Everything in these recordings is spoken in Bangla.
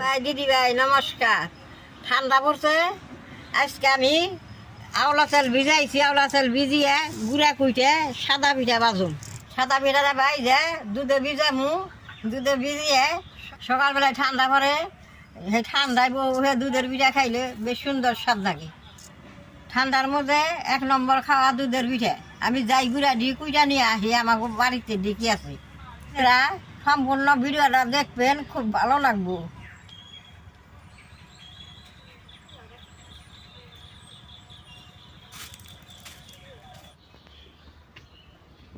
ভাই দিদি ভাই নমস্কার। ঠান্ডা পড়ছে, আজকে আমি আওলা চাল ভিজাইছি। আওলা চাল ভিজিয়ে গুঁড়া কুইটে সাদা পিঠা বাজুম। সাদা পিঠাটা বাইজে দুধে ভিজামু। দুধে ভিজিয়ে সকালবেলায় ঠান্ডা পড়ে, সেই ঠান্ডায় দুধের পিঠা খাইলে বেশ সুন্দর স্বাদ লাগে। ঠান্ডার মধ্যে এক নম্বর খাওয়া দুধের পিঠা। আমি যাই গুঁড়া দিয়ে কুইটা নিয়ে আসি, আমাকে বাড়িতে ডেকে আছে। এরা সম্পূর্ণ ভিডিওটা দেখবেন, খুব ভালো লাগবো।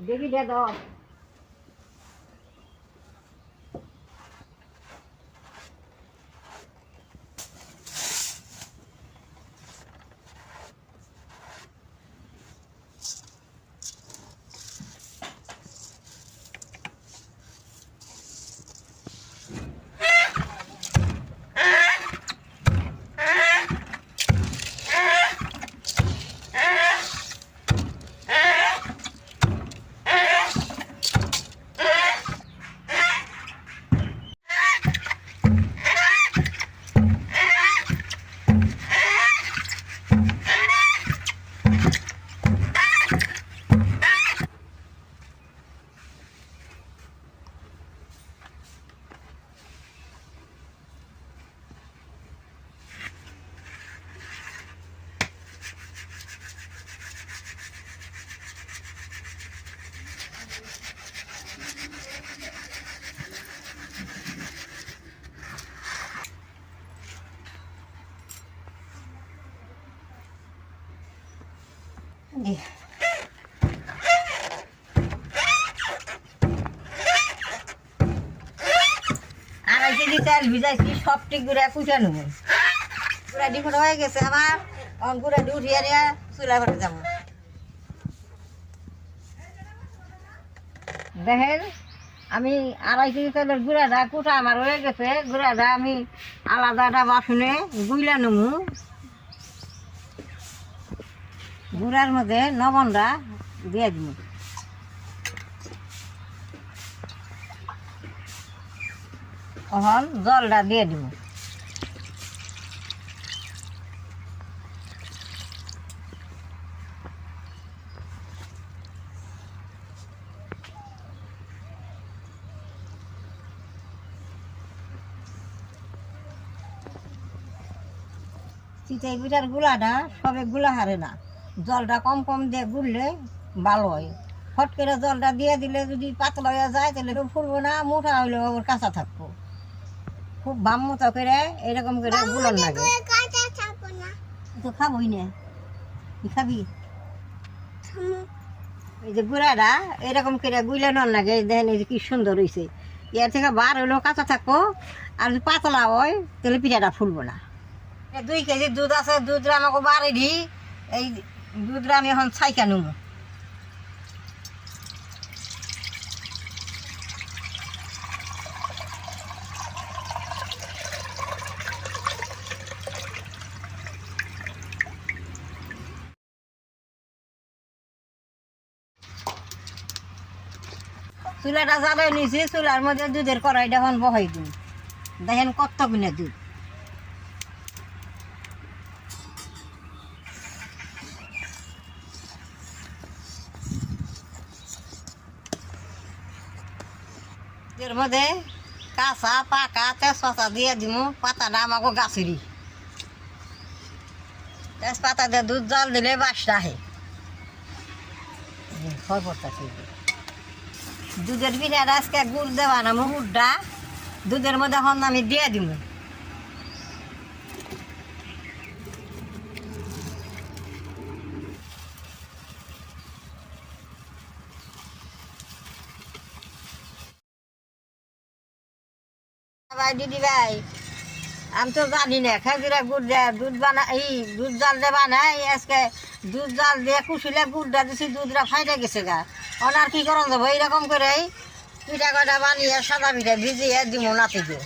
দেখি দে দাও। আড়াই কেজি চাল ভিজাইছি, সবটি গুঁড়া কুচা নেব। গুঁড়া ডিফোট হয়ে গেছে আমার, গুঁড়া দিয়ে উঠিয়ে নিয়ে চুলা করে যাব। দেখেন আমি আড়াই কেজি চালের গুঁড়াটা কুটা আমার হয়ে গেছে। গুঁড়াটা আমি আলাদাটা বাসনে গুইলা নেব। গুঁড়ার মধ্যে লবণটা দিয়ে দিব। এখন জলটা দিয়ে দিব। চিতই পিঠার গুলাটা সবে গুলা হারে না, জলটা কম কম দিয়ে গুললে ভালো হয়। ফট করে জলটা দিয়ে দিলে যদি পাতলা হয়ে যায় তাহলে ফুলবো না, মোটা হইলেও আবার কাঁচা থাকবো। খুব বাম মতো করে এরকম করে গুলন লাগে। তো খাবোই না, খাবি? এই যে গুঁড়াটা এরকম করে গুলানোর লাগে। দেখেন এই যে কি সুন্দর হয়েছে। এর থেকে বার হইলেও কাঁচা থাকবো, আর যদি পাতলা হয় তাহলে পিঠাটা ফুলবো না। 2 কেজি দুধ আছে, দুধটা আমাকে বাড়ি দিই। এই দুধটা আমি এখন ছাইকা নেব। চুলাটা জ্বালাই নিয়েছি, চুলার মধ্যে দুধের কড়াইটা এখন বহাই দিন। দেখেন কত গুণে দুধ। এর মধ্যে কাঁচা পাকা তেজপাতা দিয়ে দিব। পাতাটা আমাকে গাছেরই তেজপাতা দিয়ে দুধ জল দিলে বাসটা আহে। দুধের পিঠাটা আজকে গুড় দেওয়া না, গুড়টা দুধের মধ্যে এখন আমি দিয়ে দিব। ভাই দিদি ভাই, আমি তো জানি না খেজুরা গুড় দেয় দুধ বানাই, দুধ জাল দিয়ে বানাই। আজকে দুধ জাল দিয়ে কুচিলে গুড়টা দিচ্ছি, দুধটা ফাইটে গেছে গা। ওনার কি করা যাবো? এইরকম করেই পিঠা কটা বানিয়ে সাদা পিঠা ভিজিয়ে দিব নাতি দিয়ে।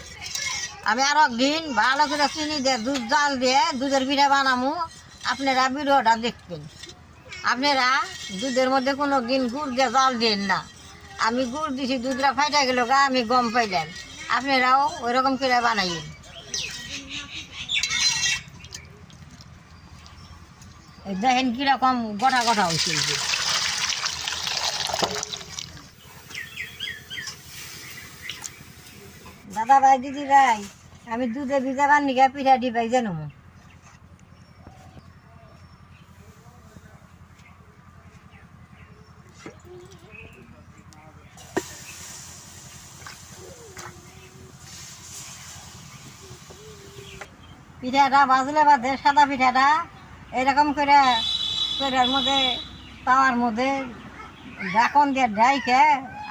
আমি আর একদিন ভালো করে চিনি দিয়ে দুধ জাল দিয়ে দুধের পিঠা বানাবো। আপনারা ভিডিওটা দেখবেন। আপনারা দুধের মধ্যে কোনো দিন গুড় দিয়ে জাল দেন না। আমি গুড় দিছি, দুধটা ফাইটা গেল গা, আমি গম পাইলাম। আপনারাও ওইরকম করে বানাইবেন। দেখেন কিরকম গোটা গোটা হয়েছে। দাদা ভাই দিদি ভাই, আমি দুধে ভিজাবার নিকে পিঠা দিবাই জানো। পিঠাটা বাজলে বাদে সাদা পিঠাটা এরকম করে পেটার মধ্যে তাওয়ার মধ্যে ঢাকন দিয়ে ঢাইকে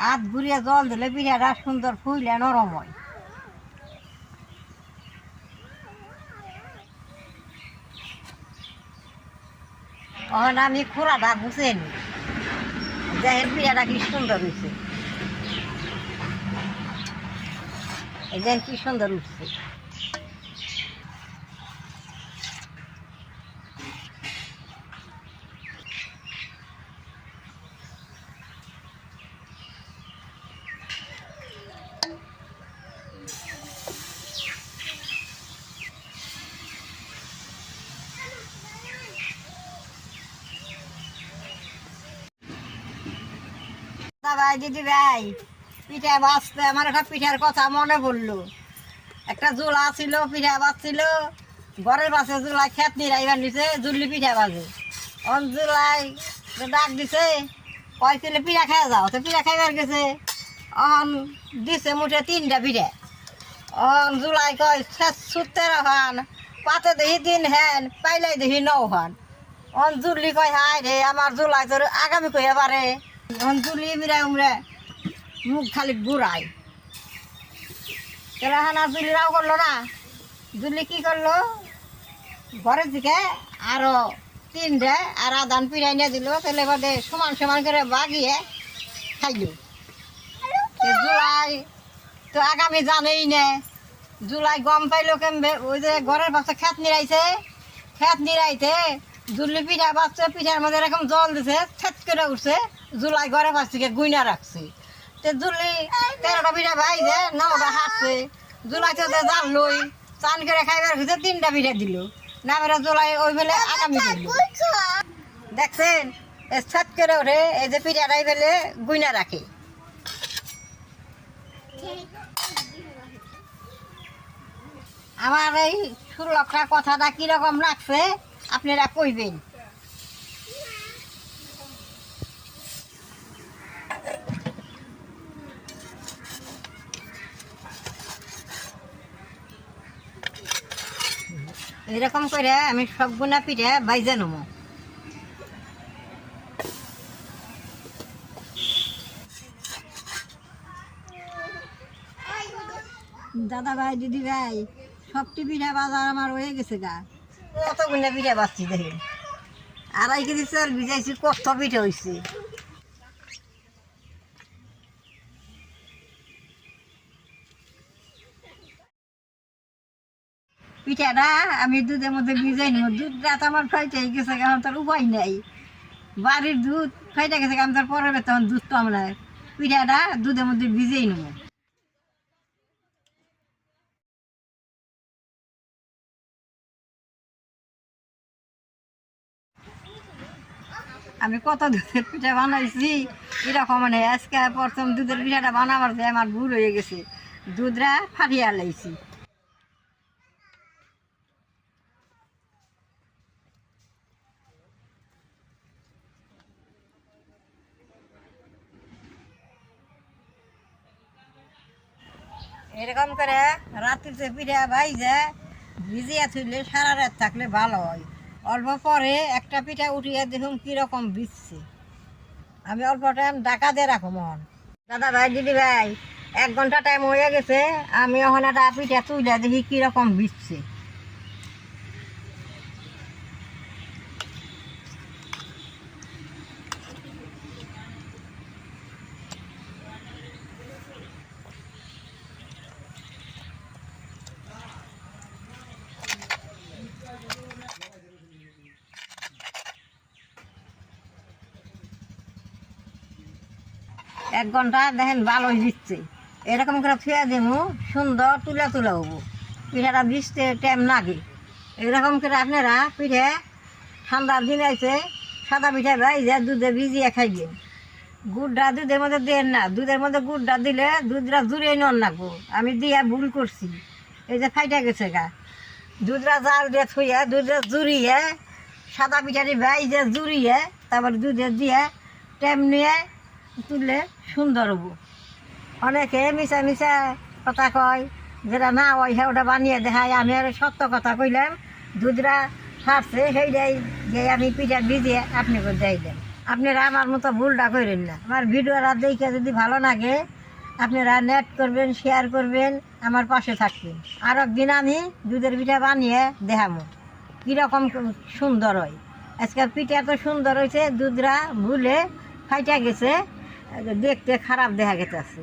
হাত ঘুরিয়ে জল দিলে পিঠাটা সুন্দর ফুলে নরম হয়। তখন আমি খোলাটা বুঝে নি দেখেন পিঠাটা কি সুন্দর হয়েছে, এই দেখেন কি সুন্দর উঠছে। ভাই দিদি ভাই, পিঠা বাজতে আমার একটা পিঠার কথা মনে পড়লো। একটা জোলা ছিল, পিঠা বাজছিল, ঘরের পাশে জোলা খেত নিরাইবার দিছে, জুল্লি পিঠা বাজে। অন জোলাই ডাক দিছে, কয়েছিল পিঠা খাই যাও, তো পিঠা খাইবার গেছে। অন দিছে মুঠে 3টা পিঠা। অন জোলাই কয় ছুটতে রাখান, পাতে দেখি 3 হ্যান, পাইলাই দেখি 9 হান। অন জুল্লি কয় হাই রে আমার জোলাই তোর আগামী কইয়া পারে। জুলি মিরাই উমরে মুখ খালি ঘুরাই তেলাহানা। জুলিরাও করলো না, জুলি কি করলো, ঘরের দিকে আরো 3টা আর আদান পিড়াই নিয়ে দিল। তাহলে বাদে সমান সমান করে বাগিয়ে খাইল। জুলাই তো আগামী জানেই না, জুলাই গম পাইলো কেমবে। ওই যে ঘরের পাশে খেত নিরাইছে, খেত নিরাইতে জুলি পিঠা বাচ্চা, পিঠার মধ্যে এরকম জল দিছে, ছেট করে উঠছে। জুলাই ঘরের পাশ থেকে গুইনা রাখছে। তো জুলি 13টা পিঠা ভাইছে, 9টা হাঁটছে। জুলাই তো জাল লই চান করে খাইবার খুঁজে 3টা পিঠা দিল। না বেড়া জুলাই ওই ফেলে আগামী দিল। দেখছেন ছেট করে ওঠে, এই যে পিঠাটাই ফেলে গুইনা রাখে। আমার এই 16টা কথাটা কিরকম লাগছে আপনারা কইবেন। এরকম করে আমি সবগুলা পিঠা বাইজা নেব। দাদা ভাই দিদি ভাই, সবটি পিঠা বাজার আমার হয়ে গেছে গা। কতগুলা পিঠা বাজছি দেখেন, 2.5 কেজি চাল ভিজাইছি, কত পিঠা হয়েছে। পিঠাটা আমি দুধের মধ্যে ভিজাই নিব। দুধটা তো আমার ফাইটে গেছে, কারণ তার উপায় নাই। বাড়ির দুধ ফাইটে গেছে, কারণ তার পরে তখন দুধ তো আমরা পিঠাটা দুধের মধ্যে ভিজেই নেব। আমি কত দুধের পিঠা বানাইছি এরকম, মানে আজকে প্রথম দুধের পিঠাটা বানাবার যে আমার ভুল হয়ে গেছে, দুধটা ফাটিয়া লাইছি। এরকম করে রাত্রিতে পিঠা ভাইজা ভিজিয়া থইলে সারা রাত থাকলে ভালো হয়। অল্প পরে একটা পিঠা উঠিয়ে দেখুন কিরকম ভিজছে। আমি অল্প টাইম ঢাকা দিয়ে রাখো মন। দাদা ভাই দিদি ভাই, 1 ঘন্টা টাইম হয়ে গেছে, আমি ওখানে একটা পিঠা তুইলা দেখি কিরকম ভিজছে। এক ঘন্টা দেখেন ভালোই ভিজছে। এরকম করে ফেয়া দেবো, সুন্দর তুলা তুলা হবো। পিঠাটা ভিজতে টাইম লাগে। এরকম করে আপনারা পিঠে ঠান্ডার দিন আছে সাদা পিঠা ভাইজা দুধে ভিজিয়ে খাইবেন। গুড়টা দুধের মধ্যে দেন না, দুধের মধ্যে গুড়টা দিলে দুধটা জুড়িয়ে নন লাগবো। আমি দিয়া ভুল করছি, এই যে ফাইটা গেছে গা। দুধটা জাল দিয়ে থুয়ে দুধে জুড়িয়ে সাদা পিঠাটি ভাইজে জুড়িয়ে তারপর দুধে দিয়ে টেম নিয়ে তুললে সুন্দর হবো। অনেকে মিশা মিশা কথা কয়, যেটা না হয় ওটা বানিয়ে দেখায়। আমি আর সত্য কথা কইলাম, দুধরা ছাড়ছে সেইটাই যে আমি পিঠা ভিজিয়ে আপনাকে দেয় দেন। আপনারা আমার মতো ভুলটা করেন না। আমার ভিডিওটা দেখে যদি ভালো লাগে আপনারা নেট করবেন, শেয়ার করবেন, আমার পাশে থাকবেন। আর একদিন আমি দুধের পিঠা বানিয়ে দেখাবো কীরকম সুন্দর হয়। আজকাল পিঠা এত সুন্দর হয়েছে, দুধরা ভুলে ফাইটা গেছে, দেখতে খারাপ দেখা গেছে।